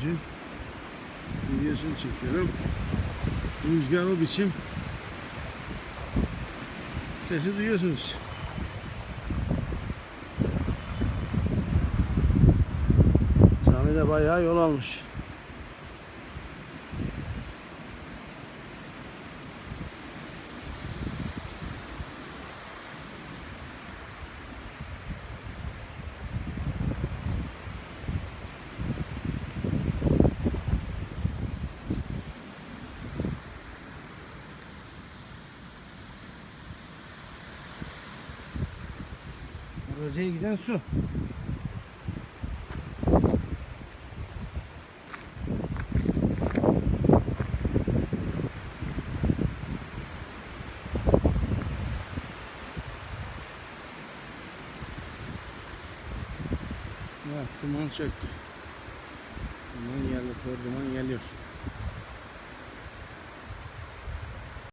Barajı videosunu çekiyorum. Rüzgar o biçim. Sesi duyuyorsunuz. Camide bayağı yol almış. Roze'ye giden su. Evet, duman çöktü. Duman geldi, kor duman geliyor.